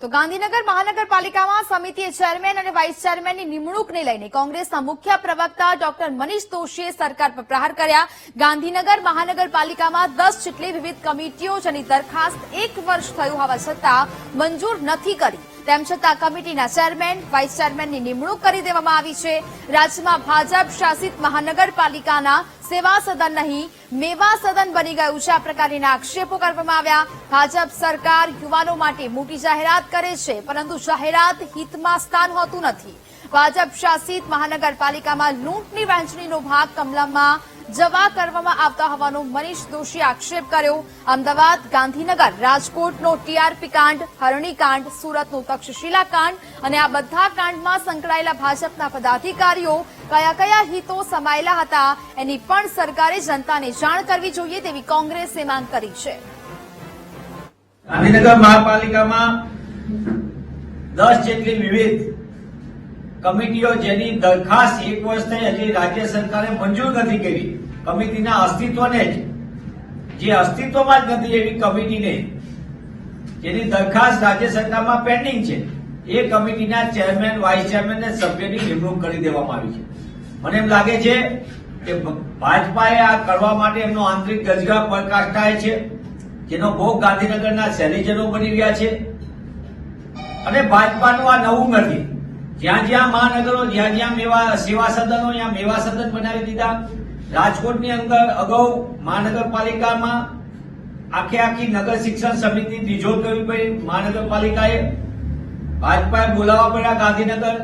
તો ગાંધીનગર મહાનગરપાલિકામાં સમિતિએ ચેરમેન અને વાઇસ ચેરમેનની નિમણૂકને લઈને કોંગ્રેસના મુખ્ય પ્રવક્તા ડોક્ટર મનીષ દોશીએ સરકાર પર પ્રહાર કર્યા। ગાંધીનગર મહાનગરપાલિકામાં 10 જેટલી વિવિધ કમિટીઓ જેની દરખાસ્ત 1 વર્ષ થયું હોવા છતાં મંજૂર નથી કરી, તેમ છતાં કમિટીના ચેરમેન વાઇસ ચેરમેનની નિમણૂક કરી દેવામાં આવી છે। રાજ્યમાં ભાજપ શાસિત મહાનગરપાલિકાના સેવા સદન નહીં મેવા સદન બની ગયું છે, આ પ્રકારના આક્ષેપો કરવામાં આવ્યા। ભાજપ સરકાર યુવાનો માટે મોટી જાહેરાત કરે છે, પરંતુ જાહેરાત હિતમાં સ્થાન હોતું નથી। ભાજપ શાસિત મહાનગરપાલિકામાં લૂંટની વહેંચણીનો ભાગ કમલમમાં જવા કરવામાં આવતા હોવાનો મનીષ દોશીએ આક્ષેપ કર્યો। અમદાવાદ, ગાંધીનગર, રાજકોટનો ટીઆરપી કાંડ, હરણી કાંડ, સુરતનો તક્ષશિલા કાંડ અને આ બધા કાંડમાં સંકળાયેલા ભાજપના પદાધિકારીઓ કયા કયા હિતો સમાયેલા હતા એની પણ સરકારે જનતાને જાણ કરવી જોઈએ તેવી કોંગ્રેસે માંગ કરી છે। ગાંધીનગર મહાપાલિકામાં 10 જેટલી વિવિધ કમિટીઓ જેની દરખાસ્ત 1 વર્ષ થઈ હજી રાજ્ય સરકારે મંજૂર નથી કરી, કમિટીના અસ્તિત્વને જે અસ્તિત્વમાં જ નથી એવી કમિટીને જેની દરખાસ્ત રાજ્ય સરકારમાં પેન્ડિંગ છે, એ કમિટીના ચેરમેન, વાઇસ ચેરમેન અને સભ્યની નિમણૂક કરી દેવામાં આવી છે। મને એમ લાગે છે કે ભાજપાએ આ કરવા માટે એમનો આંતરિક ગજગા પ્રકાશ થાય છે, જેનો ભોગ ગાંધીનગરના શહેરીજનો બની રહ્યા છે। અને ભાજપાનું આ નવું નથી, જ્યાં જ્યાં મહાનગરો, જ્યાં જ્યાં સેવા સદનો, ત્યાં મેવા સદન બનાવી દીધા। રાજકોટની અંદર અગાઉ મહાનગરપાલિકામાં આખી નગર શિક્ષણ સમિતિ તિજોર કરવી પડી, મહાનગરપાલિકાએ ભાજપાએ બોલાવવા પડ્યા ગાંધીનગર